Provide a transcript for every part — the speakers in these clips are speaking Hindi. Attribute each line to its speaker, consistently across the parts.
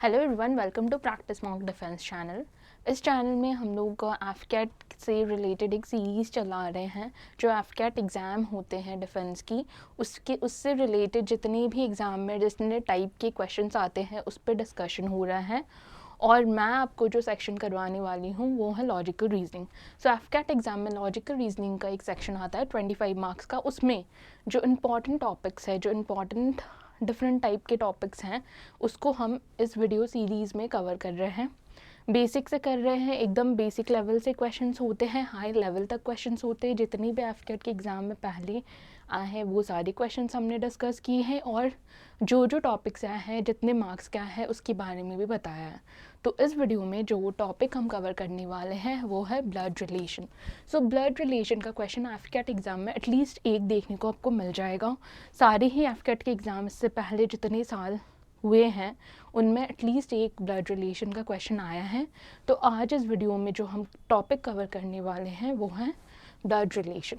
Speaker 1: Hello everyone, welcome to practice mock defence channel. इस चैनल में हम लोग एफकेट से रिलेटेड एक सीरीज़ चला रहे हैं। जो एफकेट एग्ज़ाम होते हैं डिफेंस की, उससे रिलेटेड जितने भी एग्ज़ाम में जितने टाइप के क्वेश्चंस आते हैं उस पर डिस्कशन हो रहा है। और मैं आपको जो सेक्शन करवाने वाली हूँ वो है लॉजिकल रीजनिंग। सो एफकेट एग्ज़ाम में लॉजिकल रीजनिंग का एक सेक्शन आता है 25 मार्क्स का। उसमें जो इम्पॉर्टेंट टॉपिक्स है, जो इम्पॉर्टेंट डिफरेंट टाइप के टॉपिक्स हैं, उसको हम इस वीडियो सीरीज़ में कवर कर रहे हैं। बेसिक से कर रहे हैं, एकदम बेसिक लेवल से क्वेश्चंस होते हैं, हाई लेवल तक क्वेश्चंस होते हैं। जितनी भी एफकेट के एग्ज़ाम में पहले आए हैं वो सारे क्वेश्चंस हमने डिस्कस किए हैं, और जो जो टॉपिक्स आए हैं, जितने मार्क्स क्या है उसके बारे में भी बताया है। तो इस वीडियो में जो टॉपिक हम कवर करने वाले हैं वो है blood relation. So blood relation का क्वेश्चन एफकेट एग्ज़ाम में एटलीस्ट एक देखने को आपको मिल जाएगा। सारे ही एफकेट के एग्ज़ाम इससे पहले जितने साल हुए हैं उनमें एटलीस्ट एक ब्लड रिलेशन का क्वेश्चन आया है। तो आज इस वीडियो में जो हम टॉपिक कवर करने वाले हैं वो है ब्लड रिलेशन।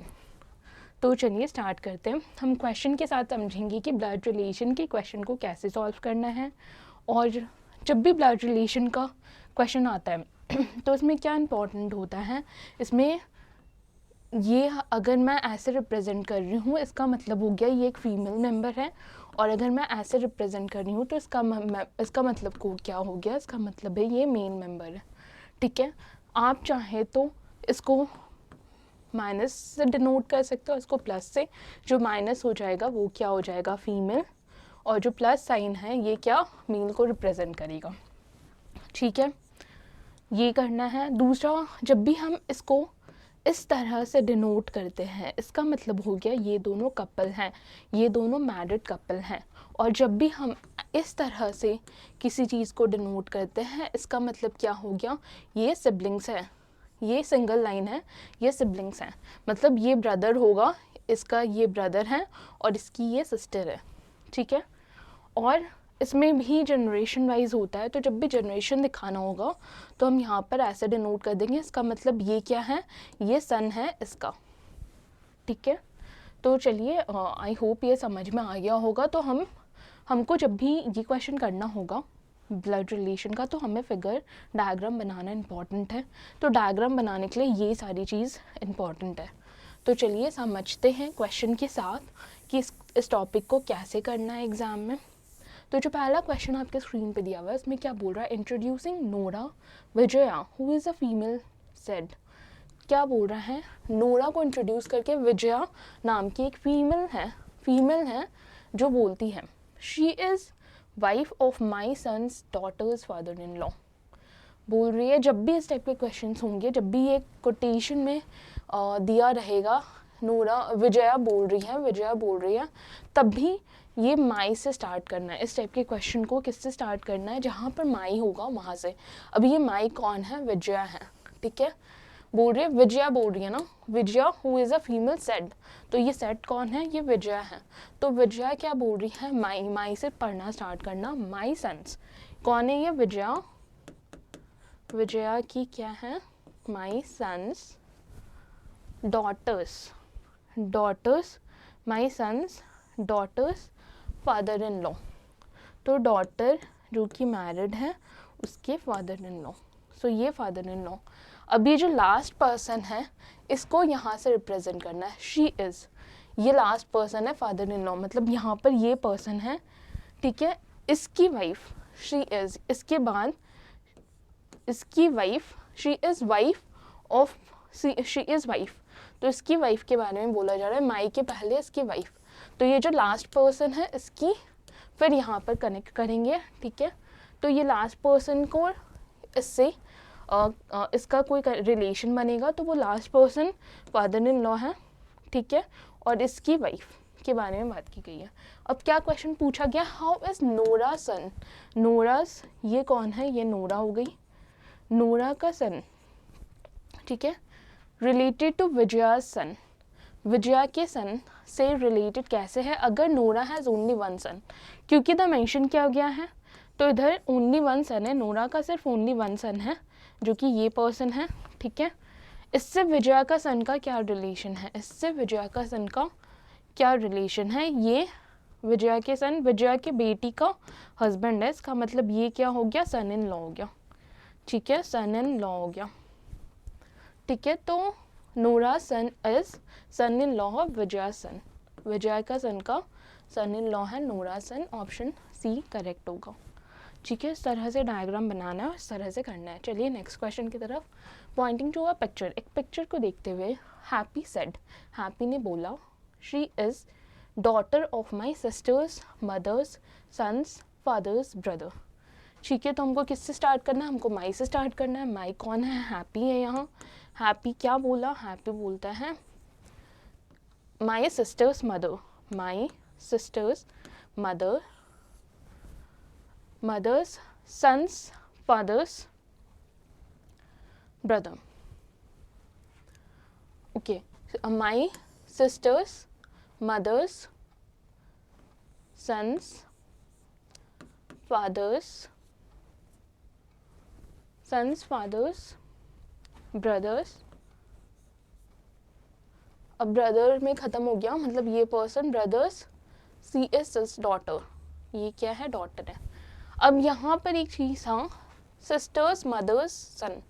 Speaker 1: तो चलिए स्टार्ट करते हैं। हम क्वेश्चन के साथ समझेंगे कि ब्लड रिलेशन के क्वेश्चन को कैसे सॉल्व करना है, और जब भी ब्लड रिलेशन का क्वेश्चन आता है तो इसमें क्या इम्पोर्टेंट होता है। इसमें ये अगर मैं ऐसे रिप्रेजेंट कर रही हूँ इसका मतलब हो गया ये एक फीमेल मेंबर है, और अगर मैं ऐसे रिप्रेजेंट कर रही हूँ तो इसका मतलब को क्या हो गया, इसका मतलब है ये मेल मेंबर है। ठीक है, आप चाहे तो इसको माइनस से डिनोट कर सकते हो, इसको प्लस से। जो माइनस हो जाएगा वो क्या हो जाएगा, फीमेल, और जो प्लस साइन है ये क्या, मेल को रिप्रेजेंट करेगा। ठीक है, ये करना है। दूसरा, जब भी हम इसको इस तरह से डिनोट करते हैं इसका मतलब हो गया ये दोनों कपल हैं, ये दोनों मैरिड कपल हैं। और जब भी हम इस तरह से किसी चीज़ को डिनोट करते हैं इसका मतलब क्या हो गया, ये सिबलिंग्स है, ये सिंगल लाइन है, ये सिबलिंग्स हैं। मतलब ये ब्रदर होगा, इसका ये ब्रदर है और इसकी ये सिस्टर है। ठीक है, और इसमें भी जनरेशन वाइज होता है। तो जब भी जनरेशन दिखाना होगा तो हम यहाँ पर ऐसे डिनोट कर देंगे, इसका मतलब ये क्या है, ये सन है इसका। ठीक है, तो चलिए आई होप ये समझ में आ गया होगा। तो हमको जब भी ये क्वेश्चन करना होगा ब्लड रिलेशन का तो हमें फिगर डायग्राम बनाना इम्पॉर्टेंट है। तो डायग्राम बनाने के लिए ये सारी चीज़ इम्पॉर्टेंट है। तो चलिए समझते हैं क्वेश्चन के साथ कि इस टॉपिक को कैसे करना है एग्ज़ाम में। तो जो पहला क्वेश्चन आपके स्क्रीन पे दिया हुआ है उसमें क्या बोल रहा है, introducing Nora Vijaya who is a female said. क्या बोल रहा है, नोरा को इंट्रोड्यूस करके विजया नाम की एक फीमेल है जो बोलती है, she is wife of my sons daughters father in law. बोल रही है, जब भी इस टाइप के क्वेश्चंस होंगे, जब भी ये कोटेशन में दिया रहेगा विजया बोल रही है, तब भी ये माई से स्टार्ट करना है। इस टाइप के क्वेश्चन को किससे स्टार्ट करना है, जहाँ पर माई होगा वहाँ से। अभी ये माई कौन है, विजया है। ठीक है, बोल रही है विजया, बोल रही है ना, Vijaya who is a female said. तो ये सेड कौन है, ये विजया है। तो विजया क्या बोल रही है, माई से पढ़ना स्टार्ट करना, माई सन्स। कौन है ये, विजया की क्या है, my sons daughters my sons daughters father in law. तो डॉटर जो कि मैरिड है उसके फादर इन लॉ। सो ये फादर इन लॉ। अब ये जो लास्ट पर्सन है इसको यहाँ से रिप्रेजेंट करना है, शी इज़। ये लास्ट पर्सन है फादर इन लॉ, मतलब यहाँ पर ये पर्सन है। ठीक है, इसकी वाइफ शी इज़, इसके बाद इसकी wife she is wife of, she is wife. तो इसकी वाइफ के बारे में बोला जा रहा है, माई के पहले इसकी वाइफ। तो ये जो लास्ट पर्सन है इसकी फिर यहाँ पर कनेक्ट करेंगे। ठीक है, तो ये लास्ट पर्सन को इससे इसका कोई रिलेशन बनेगा, तो वो last person father in law है। ठीक है, और इसकी वाइफ के बारे में बात की गई है। अब क्या क्वेश्चन पूछा गया, हाउ इज़ नोरा सन, नोरास ये कौन है, ये नोरा हो गई, नोरा का सन। ठीक है, related to Vijaya son, Vijaya के सन से रिलेटेड कैसे है, अगर नोरा हैज़ ओनली वन सन, क्योंकि इधर मेंशन किया गया है तो इधर ओनली वन सन है, नोरा का सिर्फ ओनली वन सन है जो कि ये पर्सन है। ठीक है, इससे विजया का सन का क्या रिलेशन है, इससे विजया का सन का क्या रिलेशन है, ये विजया के सन, विजया की बेटी का हस्बैंड है, इसका मतलब ये क्या हो गया, सन इन लॉ हो गया, ठीक है, सन इन लॉ हो गया, ठीक है। तो Noora son is son in law of Vijaya son, Vijaya का सन का सन इन लॉ है नूरा सन, ऑप्शन सी करेक्ट होगा, ठीक है। इस तरह से डायग्राम बनाना है और इस तरह से करना है। चलिए नेक्स्ट क्वेश्चन की तरफ। पॉइंटिंग टू अ पिक्चर, एक पिक्चर को देखते हुए हैप्पी सेड, हैप्पी ने बोला, she is daughter of my sister's mother's sons father's brother, ठीक है। तो हमको किससे स्टार्ट करना है, हमको माई से स्टार्ट करना है। माई कौन है, हैप्पी है यहाँ। हैप्पी क्या बोला, हैप्पी बोलता है my sisters mother, my sisters mother, mothers sons fathers brother, okay, my sisters mothers sons fathers brothers, अब ब्रदर में ख़त्म हो गया, मतलब ये person brothers, she is his daughter, ये क्या है, डॉटर है। अब यहाँ पर एक चीज़, हाँ, सिस्टर्स मदर्स सन,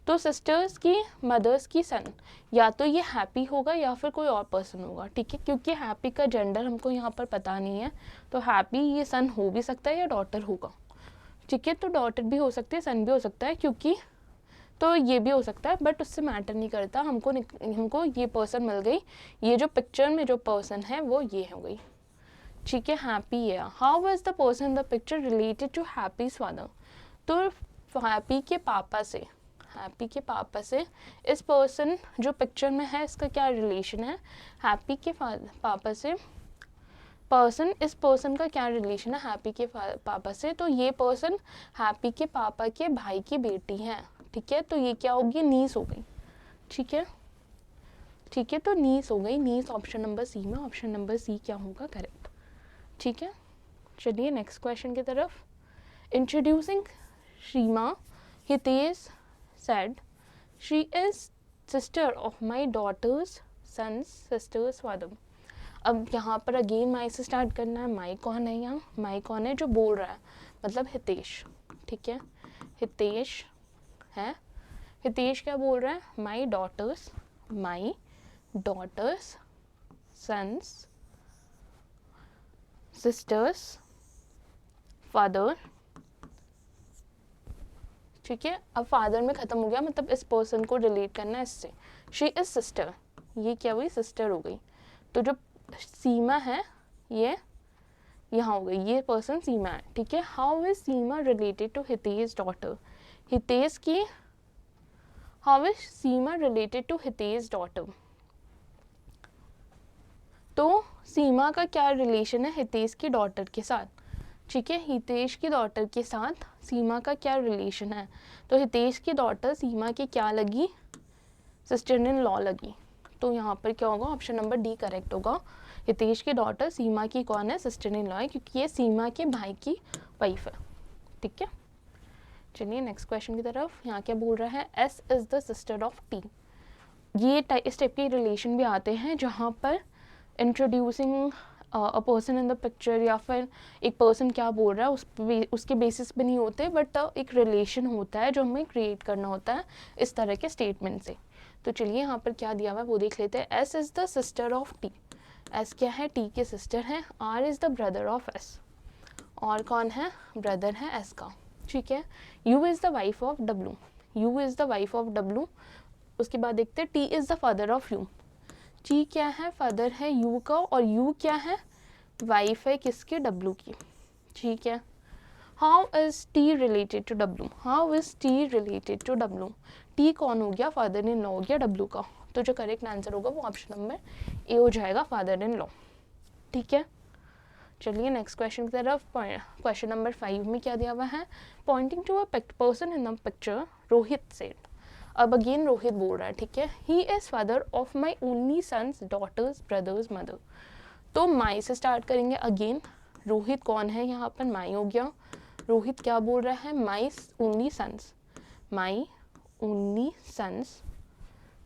Speaker 1: तो सिस्टर्स की मदर्स की सन, या तो ये हैप्पी होगा या फिर कोई और पर्सन होगा, ठीक है, क्योंकि हैप्पी का जेंडर हमको यहाँ पर पता नहीं है, तो हैप्पी ये सन हो भी सकता है या डॉटर होगा, ठीक है। तो डॉटर भी हो सकती है, सन भी हो सकता है, क्योंकि तो ये भी हो सकता है, बट उससे मैटर नहीं करता, हमको ये पर्सन मिल गई, ये जो पिक्चर में जो पर्सन है वो ये हो गई, ठीक है, हैप्पी है। How was the person in the picture related to Happy's father, तो हैप्पी के पापा से, हैप्पी के पापा से इस पर्सन जो पिक्चर में है इसका क्या रिलेशन है, हैप्पी के पापा से पर्सन, इस पर्सन का क्या रिलेशन है हैप्पी के पापा से, तो ये पर्सन हैप्पी के पापा के भाई की बेटी है, ठीक है। तो ये क्या होगी, नीस हो गई, ठीक है, ठीक है, तो नीस हो गई, नीस ऑप्शन नंबर सी में, ऑप्शन नंबर सी क्या होगा, करेक्ट, ठीक है। चलिए नेक्स्ट क्वेश्चन की तरफ। Introducing शीमा, Hitesh said, she is sister of my daughter's son's sister's father। अब यहाँ पर अगेन माई से स्टार्ट करना है। माई कौन है यहाँ, माई कौन है जो बोल रहा है, मतलब हितेश, ठीक है, हितेश है, हितेश क्या बोल रहा है, माई डॉटर्स सन्स सिस्टर्स फादर, ठीक है। अब फादर में ख़त्म हो गया, मतलब इस पर्सन को रिलेट करना है इससे, शी इज सिस्टर, ये क्या हुई, सिस्टर हो गई, तो जो सीमा है ये यहाँ हो गई, ये पर्सन सीमा है, ठीक है। How is Seema related to Hitesh daughter, Hitesh की, how is Seema related to Hitesh daughter, तो सीमा का क्या रिलेशन है हितेश की डॉटर के साथ, ठीक है, हितेश की डॉटर के साथ सीमा का क्या रिलेशन है, तो हितेश की डॉटर सीमा की क्या लगी, सिस्टर इन लॉ लगी, तो यहाँ पर क्या होगा, ऑप्शन नंबर डी करेक्ट होगा। हितेश की डॉटर सीमा की कौन है, सिस्टर इन लॉ है, क्योंकि ये सीमा के भाई की वाइफ है, ठीक है। चलिए नेक्स्ट क्वेश्चन की तरफ। यहाँ क्या बोल रहा है, S is the sister of T, ये इस टाइप के रिलेशन भी आते हैं जहाँ पर introducing a person in the picture, या फिर एक पर्सन क्या बोल रहा है उसके बेसिस पे नहीं होते, बट एक रिलेशन होता है जो हमें क्रिएट करना होता है इस तरह के स्टेटमेंट से। तो चलिए यहाँ पर क्या दिया हुआ है वो देख लेते हैं। S is the sister of T, S क्या है, टी के सिस्टर है। R is the brother of S, और कौन है, ब्रदर है एस का, ठीक है। U is the wife of W, U is the wife of W. उसके बाद देखते हैं T is the father of U, T क्या है, फादर है यू का, और यू क्या है, वाइफ है किसके, डब्लू की, ठीक है। How is T related to W, how is T related to W, T कौन हो गया, फादर इन लॉ हो गया डब्लू का, तो जो करेक्ट आंसर होगा वो ऑप्शन नंबर ए हो जाएगा, फादर इन लॉ, ठीक है। चलिए नेक्स्ट क्वेश्चन की तरफ। क्वेश्चन नंबर 5 में क्या दिया हुआ है, pointing to a person in the picture, Rohit said, अब अगेन रोहित बोल रहा है, ठीक है, he is father of my only son's daughter's brother's mother, तो माई से स्टार्ट करेंगे अगेन। रोहित कौन है यहाँ पर, माई हो गया। रोहित क्या बोल रहा है, my only son's, my only son's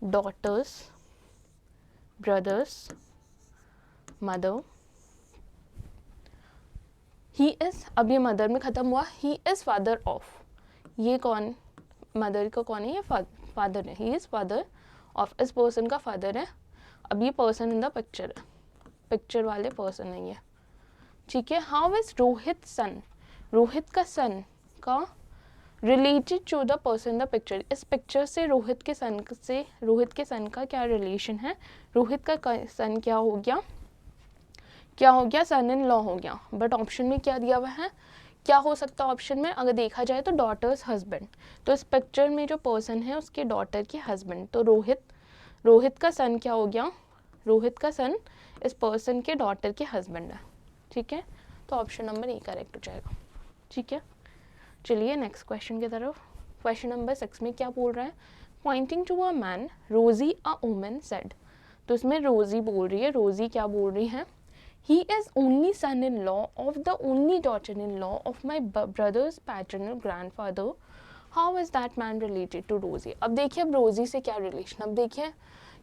Speaker 1: daughter's brother's mother, he is, अब ये मदर में ख़त्म हुआ, ही इज़ फादर ऑफ, ये कौन, मदर का कौन है, ये फादर है, ही इज़ फादर ऑफ, इस पर्सन का फादर है। अब ये पर्सन इन द पिक्चर है, पिक्चर वाले पर्सन है ये, ठीक है। How is Rohit son, Rohit का सन का related to the person in the picture, इस पिक्चर से रोहित के सन का क्या रिलेशन है, रोहित का सन क्या हो गया, सन इन लॉ हो गया। बट ऑप्शन में क्या दिया हुआ है, क्या हो सकता है ऑप्शन में, अगर देखा जाए तो डॉटर्स हस्बैंड, तो इस पिक्चर में जो पर्सन है उसके डॉटर के हस्बैंड, तो रोहित का सन क्या हो गया, रोहित का सन इस पर्सन के डॉटर के हस्बैंड है, ठीक है। तो ऑप्शन नंबर ए करेक्ट हो जाएगा, ठीक है। चलिए नेक्स्ट क्वेश्चन की तरफ। क्वेश्चन नंबर 6 में क्या बोल रहा है, पॉइंटिंग टू अ मैन रोजी अ वुमन सेड, तो इसमें रोजी बोल रही है, रोजी क्या बोल रही है, he is only son in law of the only daughter in law of my brother's paternal grandfather, how is that man related to Rosie. अब देखिए, अब रोजी से क्या रिलेशन, अब देखिए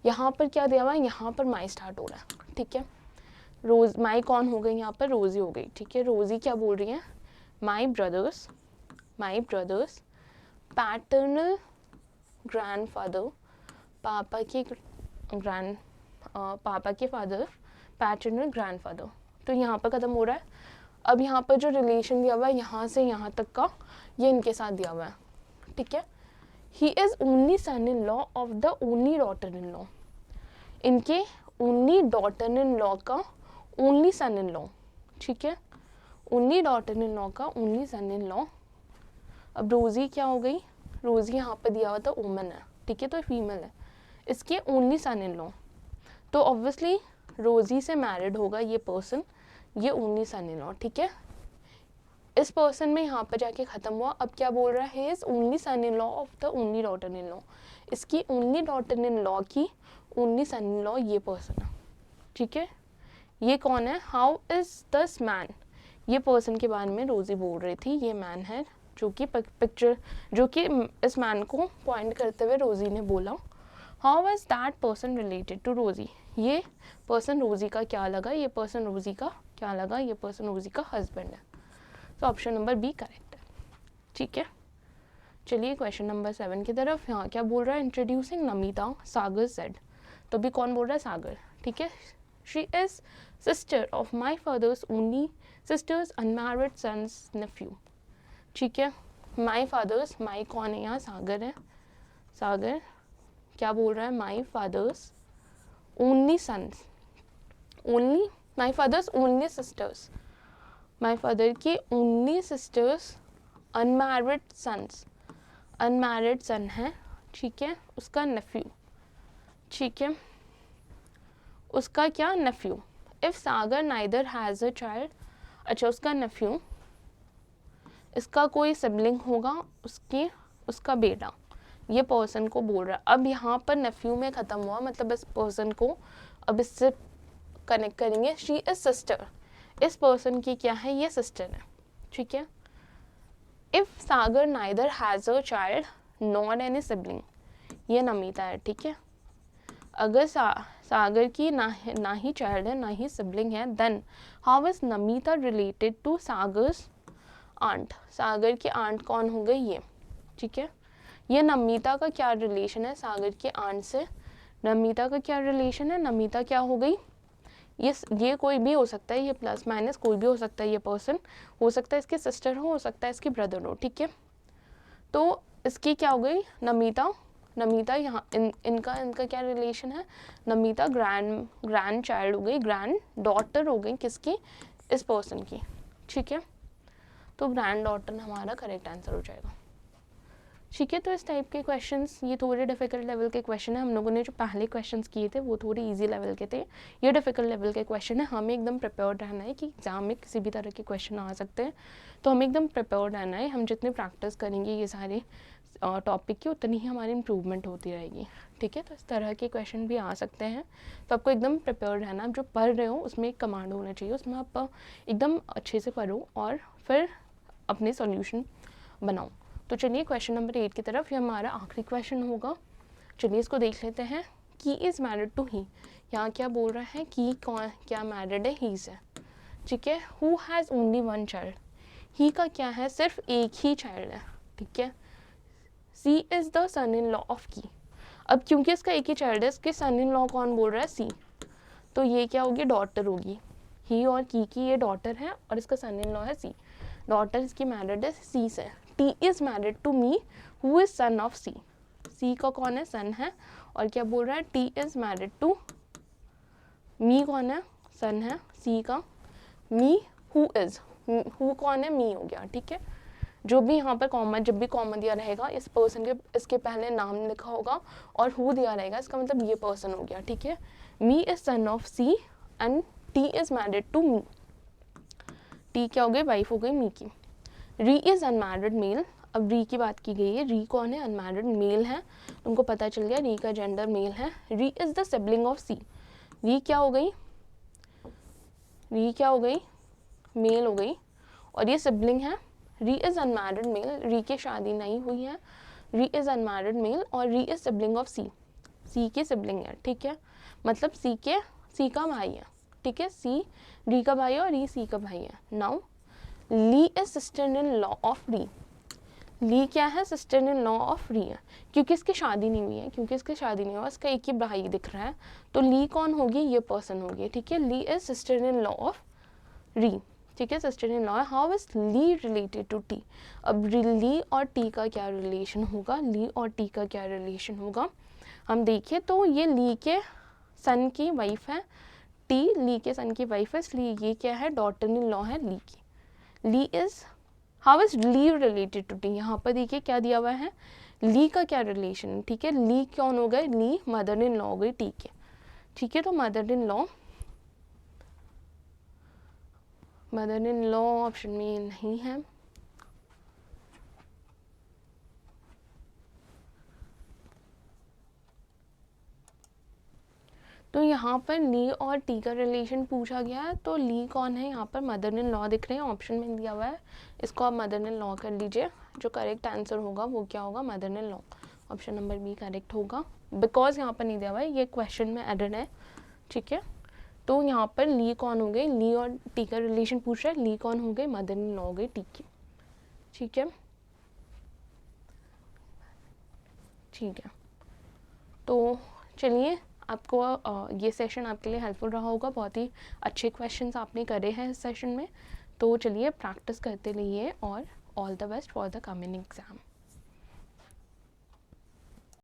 Speaker 1: यहाँ पर क्या दिया हुआ है, यहाँ पर माई स्टार्ट हो रहा है, ठीक है। रोज माई कौन हो गई, यहाँ पर रोजी हो गई, ठीक है। रोजी क्या बोल रही है, माई ब्रदर्स पैटर्नल ग्रैंडफादर, पापा के फादर पैटर्नल ग्रैंडफादर, तो यहाँ पर ख़त्म हो रहा है। अब यहाँ पर जो रिलेशन दिया हुआ है यहाँ से यहाँ तक का, ये इनके साथ दिया हुआ है, ठीक है। He is only son in law of the only daughter in law, इनके ओनली डॉटर इन लॉ का ओनली सन इन लॉ, ठीक है, ओनली डॉटर इन लॉ का ओनली सन इन लॉ। अब रोज़ी क्या हो गई, रोज़ी यहाँ पर दिया हुआ था वुमन है, ठीक है, तो फीमेल है, इसके ओनली सन इन लॉ, तो ऑब्वियसली रोज़ी से मैरिड होगा ये पर्सन, ये ओनली सन इन लॉ, ठीक है। इस पर्सन में यहाँ पर जाके ख़त्म हुआ। अब क्या बोल रहा है, is only son in law of the only daughter in law, इसकी ओनली डॉटर इन लॉ की ओनली सन इन लॉ ये पर्सन है, ठीक है। ये कौन है, हाउ इज़ दिस मैन, ये पर्सन के बारे में रोज़ी बोल रही थी, ये मैन है जो कि पिक्चर, जो कि इस मैन को पॉइंट करते हुए रोज़ी ने बोला, how is that person related to Rosie, ये पर्सन रोज़ी का क्या लगा, ये पर्सन रोज़ी का क्या लगा, ये पर्सन रोज़ी का हस्बैंड है, तो ऑप्शन नंबर बी करेक्ट है, ठीक है। चलिए क्वेश्चन नंबर 7 की तरफ। यहाँ क्या बोल रहा है, इंट्रोड्यूसिंग नमिता सागर सेड, तो भी कौन बोल रहा है, सागर, ठीक है। She is sister of my fathers only sisters unmarried son's nephew, ठीक है। माई फादर्स, माई कौन है यहाँ, सागर है, सागर क्या बोल रहा है, my fathers only sons, only my fathers only sisters, my father की only sisters unmarried sons, unmarried son है, ठीक है, उसका नेफ्यू, ठीक है, उसका क्या, nephew. If Sagar neither has a child, अच्छा उसका नेफ्यू, इसका कोई सिबलिंग होगा, उसका बेटा, ये पर्सन को बोल रहा है। अब यहाँ पर नेफ्यू में ख़त्म हुआ, मतलब इस पर्सन को अब इससे कनेक्ट करेंगे, शी इज़ सिस्टर, इस पर्सन की क्या है, ये सिस्टर है, ठीक है। If Sagar neither has a child not any sibling, ये नमिता है, ठीक है। अगर सागर की ना ही चाइल्ड है ना ही सिबलिंग है, then how is Namita related to Sagar's aunt, Sagar की आंट कौन हो गई ये, ठीक है। ये नमिता का क्या रिलेशन है सागर के आंट से, नमिता का क्या रिलेशन है, नमिता क्या हो गई, ये कोई भी हो सकता है, ये प्लस माइनस कोई भी हो सकता है, ये पर्सन हो सकता है इसके सिस्टर हो सकता है इसके ब्रदर हो, ठीक है। तो इसकी क्या हो गई, नमिता यहाँ इनका क्या रिलेशन है, नमिता ग्रैंड चाइल्ड हो गई, ग्रैंड डॉटर हो गई किसकी, इस पर्सन की, ठीक है। तो ग्रैंड डॉटर हमारा करेक्ट आंसर हो जाएगा, ठीक है। तो इस टाइप के क्वेश्चंस, ये थोड़े डिफिकल्ट लेवल के क्वेश्चन है, हम लोगों ने जो पहले क्वेश्चंस किए थे वो थोड़े इजी लेवल के थे, ये डिफिकल्ट लेवल के क्वेश्चन है। हमें एकदम प्रिपेयर्ड रहना है कि एग्जाम में किसी भी तरह के क्वेश्चन आ सकते हैं, तो हमें एकदम प्रिपेयर्ड रहना है। हम जितनी प्रैक्टिस करेंगे ये सारे टॉपिक की, उतनी ही हमारी इंप्रूवमेंट होती रहेगी, ठीक है। तो इस तरह के क्वेश्चन भी आ सकते हैं, तो आपको एकदम प्रिपेयर्ड रहना। आप जो पढ़ रहे हो उसमें एक कमांड होना चाहिए, उसमें आप एकदम अच्छे से पढ़ो और फिर अपने सॉल्यूशन बनाओ। तो चलिए क्वेश्चन नंबर 8 की तरफ, ये हमारा आखिरी क्वेश्चन होगा। चलिए इसको देख लेते हैं। की इज़ मैरिड टू ही, यहाँ क्या बोल रहा है, की कौन क्या मैरिड है, ही से, ठीक है, who has only one child, ही का क्या है, सिर्फ एक ही चाइल्ड है, ठीक है। She is the son in law of की, अब क्योंकि इसका एक ही चाइल्ड है, इसके सन इन लॉ कौन बोल रहा है, सी, तो ये क्या होगी, डॉटर होगी। ही और की ये डॉटर है और इसका सन इन लॉ है सी, डॉटर इसकी मैरिड है सी से। T is married to me who is son of C, C का कौन है, सन है, और क्या बोल रहा है, T is married to me, कौन है, सन है सी का, मी हु इज़, हु कौन है, मी हो गया, ठीक है। जो भी यहाँ पर कॉमा, जब भी कॉमा दिया रहेगा इस पर्सन के, इसके पहले नाम लिखा होगा और हु दिया रहेगा, इसका मतलब ये पर्सन हो गया, ठीक है। Me is son of C and T is married to me, T क्या हो गई, वाइफ हो गई मी की। री इज अनमैरिड मेल, अब री की बात की गई है, री कौन है, अनमैरिड मेल है, तुमको पता चल गया री का जेंडर मेल है। री इज द सिबलिंग ऑफ सी, री क्या हो गई, री क्या हो गई, मेल हो गई, और ये सिबलिंग है। री इज अनमैरिड मेल, री की शादी नहीं हुई है, री इज अनमैरिड मेल, और री इज सिबलिंग ऑफ सी, सी की सिबलिंग है, ठीक है, मतलब सी का भाई है, ठीक है, सी री का भाई है और री सी का भाई है। Now Lee is sister in law of Ri, Lee क्या है, सिस्टर इन लॉ ऑफ री है, क्योंकि इसकी शादी नहीं हुई है, क्योंकि इसकी शादी नहीं हुआ, इसका एक ही भाई दिख रहा है, तो ली कौन होगी, ये पर्सन होगी, ठीक है। Lee is sister in law of Ri, ठीक है, सिस्टर इन लॉ है। How is Lee related to T, अब ली और टी का क्या रिलेशन होगा, ली और टी का क्या रिलेशन होगा, हम देखिए तो ये ली के सन की वाइफ है, टी ली के सन की वाइफ है, इसलिए ये क्या है, डॉटर इन लॉ है ली की। Lee is, how is Lee related to T, यहाँ पर देखिए क्या दिया हुआ है, ली का क्या रिलेशन, ठीक है, ली कौन हो गए, ली मदर इन लॉ हो गई टी के, ठीक है, तो mother in law, mother in law option में नहीं है। तो यहाँ पर ली और टी का रिलेशन पूछा गया है, तो ली कौन है, यहाँ पर मदर इन लॉ दिख रहे हैं, ऑप्शन में दिया हुआ है, इसको आप मदर इन लॉ कर लीजिए, जो करेक्ट आंसर होगा वो क्या होगा, mother in law, option number B correct होगा। बिकॉज यहाँ पर नहीं दिया हुआ है, ये क्वेश्चन में एडेड है, ठीक है, तो यहाँ पर ली कौन हो गई, ली और टी का रिलेशन पूछ रहा है, ली कौन हो गई, मदर इन लॉ हो गई टी की, ठीक है, ठीक है। तो चलिए, आपको ये सेशन आपके लिए हेल्पफुल रहा होगा, बहुत ही अच्छे क्वेश्चंस आपने करे हैं इस सेशन में, तो चलिए प्रैक्टिस करते रहिए और all the best for the coming exam.